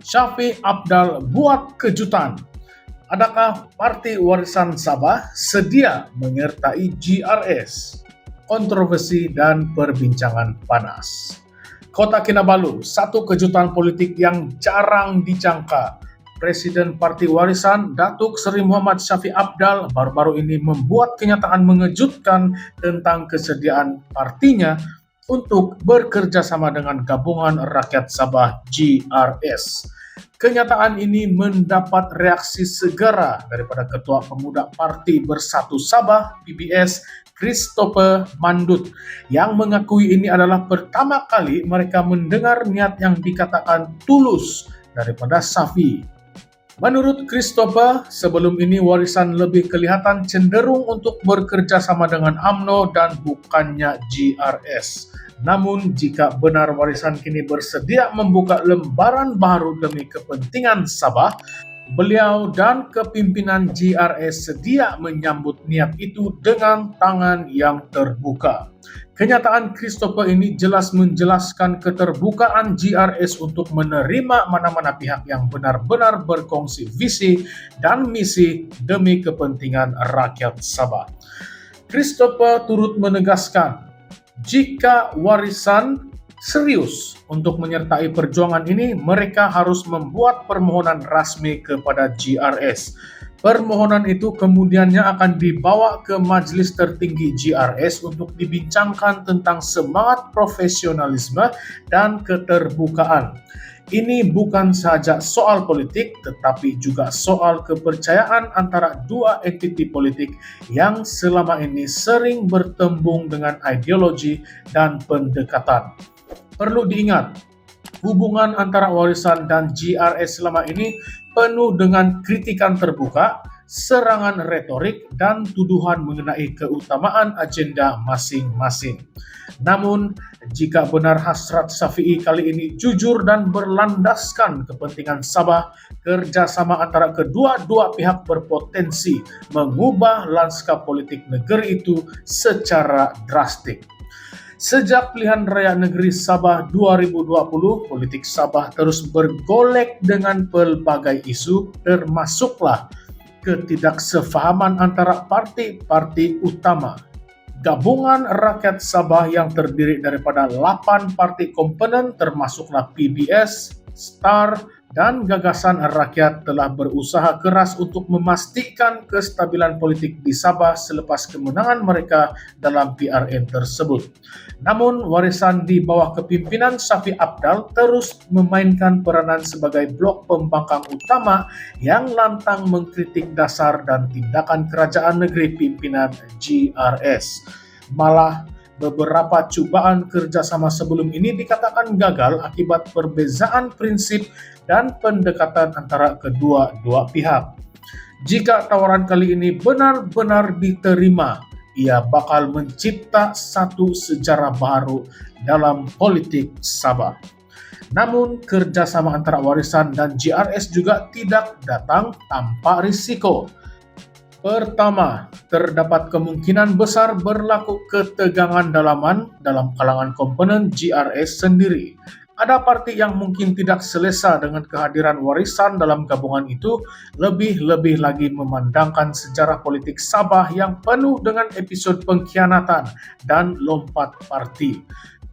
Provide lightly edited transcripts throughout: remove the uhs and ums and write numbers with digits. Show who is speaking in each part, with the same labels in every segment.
Speaker 1: Syafiee Apdal buat kejutan. Adakah Parti Warisan Sabah sedia menyertai GRS? Kontroversi dan perbincangan panas. Kota Kinabalu, satu kejutan politik yang jarang dijangka. Presiden Parti Warisan Datuk Seri Muhammad Syafiee Apdal baru-baru ini membuat kenyataan mengejutkan tentang kesediaan partinya untuk bekerja sama dengan Gabungan Rakyat Sabah GRS. Kenyataan ini mendapat reaksi segera daripada Ketua Pemuda Parti Bersatu Sabah PBS Christopher Mandut yang mengakui ini adalah pertama kali mereka mendengar niat yang dikatakan tulus daripada Syafiee. Menurut Christopher, sebelum ini Warisan lebih kelihatan cenderung untuk bekerja sama dengan UMNO dan bukannya GRS. Namun jika benar Warisan kini bersedia membuka lembaran baru demi kepentingan Sabah, beliau dan kepimpinan GRS sedia menyambut niat itu dengan tangan yang terbuka. Kenyataan Christopher ini jelas menjelaskan keterbukaan GRS untuk menerima mana-mana pihak yang benar-benar berkongsi visi dan misi demi kepentingan rakyat Sabah. Christopher turut menegaskan, jika Warisan serius untuk menyertai perjuangan ini, mereka harus membuat permohonan rasmi kepada GRS. Permohonan itu kemudiannya akan dibawa ke Majelis Tertinggi GRS untuk dibincangkan tentang semangat profesionalisme dan keterbukaan. Ini bukan saja soal politik, tetapi juga soal kepercayaan antara dua entiti politik yang selama ini sering bertembung dengan ideologi dan pendekatan. Perlu diingat, hubungan antara Warisan dan GRS selama ini penuh dengan kritikan terbuka, serangan retorik, dan tuduhan mengenai keutamaan agenda masing-masing. Namun, jika benar hasrat Syafiee kali ini jujur dan berlandaskan kepentingan Sabah, kerjasama antara kedua-dua pihak berpotensi mengubah lanskap politik negeri itu secara drastis. Sejak pilihan raya negeri Sabah 2020, politik Sabah terus bergolek dengan pelbagai isu, termasuklah ketidaksefahaman antara parti-parti utama. Gabungan Rakyat Sabah yang terdiri daripada 8 parti komponen termasuklah PBS, STAR, dan Gagasan Rakyat telah berusaha keras untuk memastikan kestabilan politik di Sabah selepas kemenangan mereka dalam PRN tersebut. Namun, Warisan di bawah kepimpinan Syafiee Apdal terus memainkan peranan sebagai blok pembangkang utama yang lantang mengkritik dasar dan tindakan kerajaan negeri pimpinan GRS. Malah, beberapa cubaan kerjasama sebelum ini dikatakan gagal akibat perbezaan prinsip dan pendekatan antara kedua-dua pihak. Jika tawaran kali ini benar-benar diterima, ia bakal mencipta satu sejarah baru dalam politik Sabah. Namun, kerjasama antara Warisan dan GRS juga tidak datang tanpa risiko. Pertama, terdapat kemungkinan besar berlaku ketegangan dalaman dalam kalangan komponen GRS sendiri. Ada parti yang mungkin tidak selesa dengan kehadiran Warisan dalam gabungan itu, lebih-lebih lagi memandangkan sejarah politik Sabah yang penuh dengan episode pengkhianatan dan lompat parti.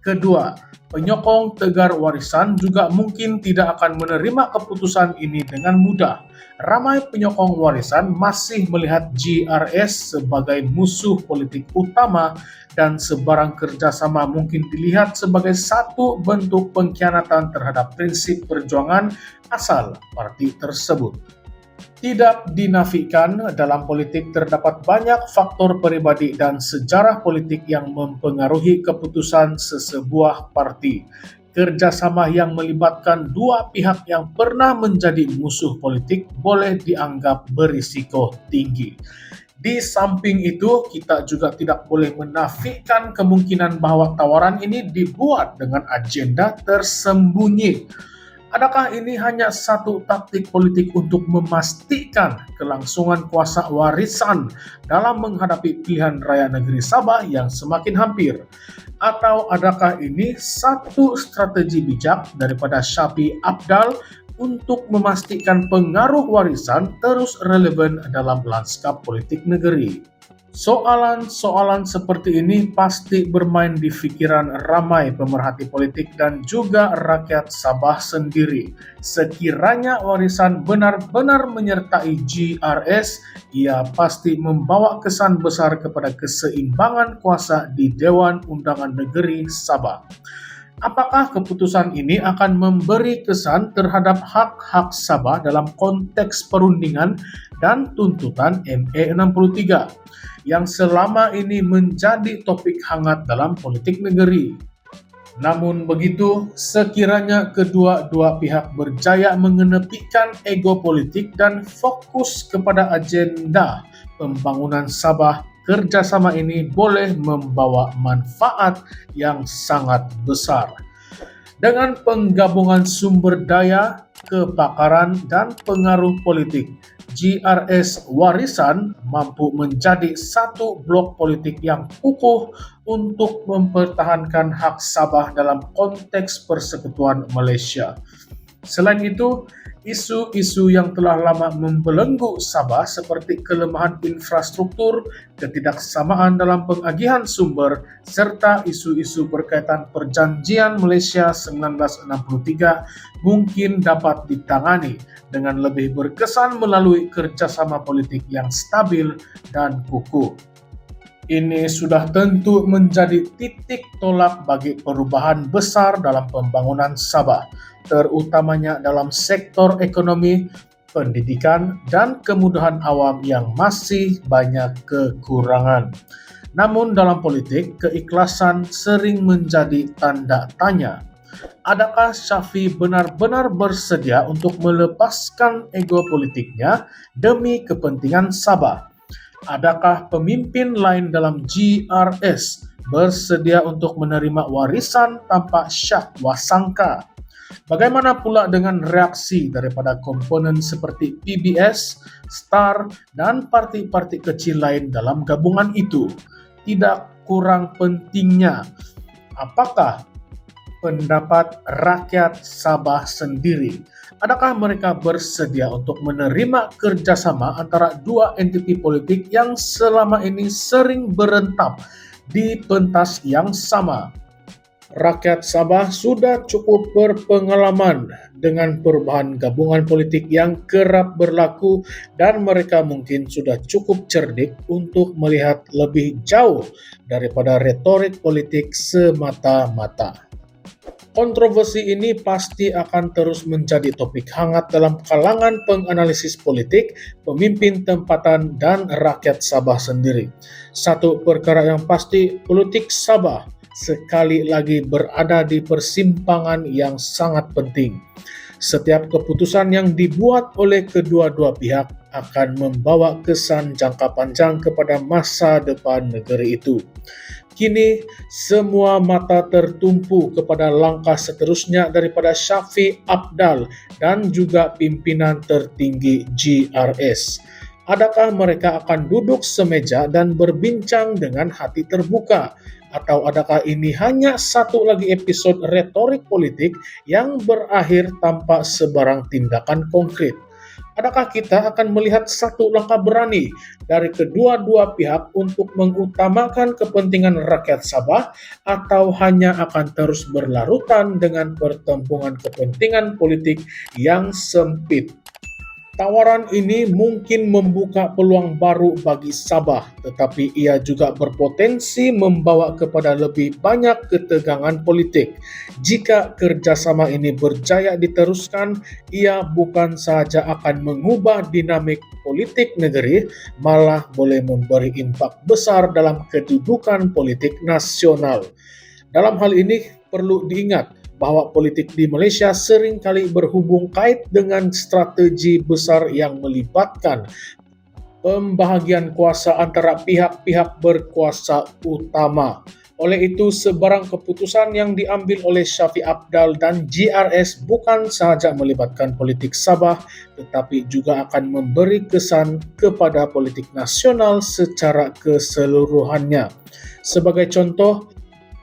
Speaker 1: Kedua, penyokong tegar Warisan juga mungkin tidak akan menerima keputusan ini dengan mudah. Ramai penyokong Warisan masih melihat GRS sebagai musuh politik utama dan sebarang kerjasama mungkin dilihat sebagai satu bentuk pengkhianatan terhadap prinsip perjuangan asal parti tersebut. Tidak dinafikan, dalam politik terdapat banyak faktor pribadi dan sejarah politik yang mempengaruhi keputusan sesebuah parti. Kerjasama yang melibatkan dua pihak yang pernah menjadi musuh politik boleh dianggap berisiko tinggi. Di samping itu, kita juga tidak boleh menafikan kemungkinan bahwa tawaran ini dibuat dengan agenda tersembunyi. Adakah ini hanya satu taktik politik untuk memastikan kelangsungan kuasa Warisan dalam menghadapi pilihan raya negeri Sabah yang semakin hampir? Atau adakah ini satu strategi bijak daripada Syafiee Apdal untuk memastikan pengaruh warisan terus relevan dalam lanskap politik negeri. Soalan-soalan seperti ini pasti bermain di pikiran ramai pemerhati politik dan juga rakyat Sabah sendiri. Sekiranya warisan benar-benar menyertai GRS, ia pasti membawa kesan besar kepada keseimbangan kuasa di Dewan Undangan Negeri Sabah. Apakah keputusan ini akan memberi kesan terhadap hak-hak Sabah dalam konteks perundingan dan tuntutan ME 63 yang selama ini menjadi topik hangat dalam politik negeri? Namun begitu, sekiranya kedua-dua pihak berjaya mengenepikan ego politik dan fokus kepada agenda pembangunan Sabah, kerjasama ini boleh membawa manfaat yang sangat besar. Dengan penggabungan sumber daya, kepakaran, dan pengaruh politik, GRS Warisan mampu menjadi satu blok politik yang kukuh untuk mempertahankan hak Sabah dalam konteks persekutuan Malaysia. Selain itu, isu-isu yang telah lama membelenggu Sabah seperti kelemahan infrastruktur, ketidaksamaan dalam pengagihan sumber, serta isu-isu berkaitan Perjanjian Malaysia 1963 mungkin dapat ditangani dengan lebih berkesan melalui kerjasama politik yang stabil dan kukuh. Ini sudah tentu menjadi titik tolak bagi perubahan besar dalam pembangunan Sabah, terutamanya dalam sektor ekonomi, pendidikan, dan kemudahan awam yang masih banyak kekurangan. Namun dalam politik, keikhlasan sering menjadi tanda tanya. Adakah Syafi benar-benar bersedia untuk melepaskan ego politiknya demi kepentingan Sabah? Adakah pemimpin lain dalam GRS bersedia untuk menerima warisan tanpa syak wasangka? Bagaimana pula dengan reaksi daripada komponen seperti PBS, STAR, dan parti-parti kecil lain dalam gabungan itu? Tidak kurang pentingnya, apakah pendapat rakyat Sabah sendiri? Adakah mereka bersedia untuk menerima kerjasama antara dua entiti politik yang selama ini sering berentap di pentas yang sama? Rakyat Sabah sudah cukup berpengalaman dengan perubahan gabungan politik yang kerap berlaku dan mereka mungkin sudah cukup cerdik untuk melihat lebih jauh daripada retorik politik semata-mata. Kontroversi ini pasti akan terus menjadi topik hangat dalam kalangan penganalisis politik, pemimpin tempatan, dan rakyat Sabah sendiri. Satu perkara yang pasti, politik Sabah sekali lagi berada di persimpangan yang sangat penting. Setiap keputusan yang dibuat oleh kedua-dua pihak akan membawa kesan jangka panjang kepada masa depan negeri itu. Kini, semua mata tertumpu kepada langkah seterusnya daripada Syafi Apdal dan juga pimpinan tertinggi GRS. Adakah mereka akan duduk semeja dan berbincang dengan hati terbuka? Atau adakah ini hanya satu lagi episode retorik politik yang berakhir tanpa sebarang tindakan konkret? Adakah kita akan melihat satu langkah berani dari kedua-dua pihak untuk mengutamakan kepentingan rakyat Sabah, atau hanya akan terus berlarutan dengan pertempuran kepentingan politik yang sempit? Tawaran ini mungkin membuka peluang baru bagi Sabah, tetapi ia juga berpotensi membawa kepada lebih banyak ketegangan politik. Jika kerjasama ini berjaya diteruskan, ia bukan sahaja akan mengubah dinamik politik negeri, malah boleh memberi impak besar dalam kedudukan politik nasional. Dalam hal ini perlu diingat bahwa politik di Malaysia seringkali berhubung kait dengan strategi besar yang melibatkan pembahagian kuasa antara pihak-pihak berkuasa utama. Oleh itu, sebarang keputusan yang diambil oleh Syafi Apdal dan GRS bukan sahaja melibatkan politik Sabah, tetapi juga akan memberi kesan kepada politik nasional secara keseluruhannya. Sebagai contoh,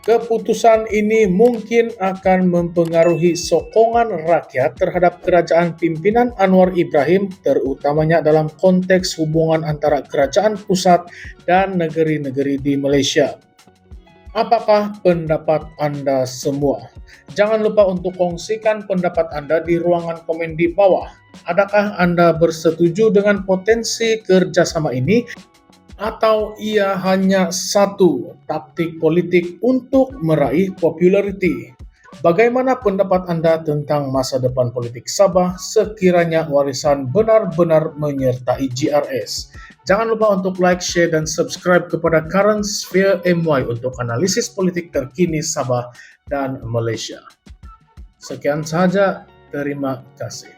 Speaker 1: Keputusan ini mungkin akan mempengaruhi sokongan rakyat terhadap kerajaan pimpinan Anwar Ibrahim, terutamanya dalam konteks hubungan antara kerajaan pusat dan negeri-negeri di Malaysia. Apakah pendapat Anda semua? Jangan lupa untuk kongsikan pendapat Anda di ruangan komen di bawah. Adakah Anda bersetuju dengan potensi kerjasama ini? Atau ia hanya satu taktik politik untuk meraih populariti? Bagaimana pendapat Anda tentang masa depan politik Sabah sekiranya warisan benar-benar menyertai GRS? Jangan lupa untuk like, share, dan subscribe kepada Current Sphere MY untuk analisis politik terkini Sabah dan Malaysia. Sekian sahaja, terima kasih.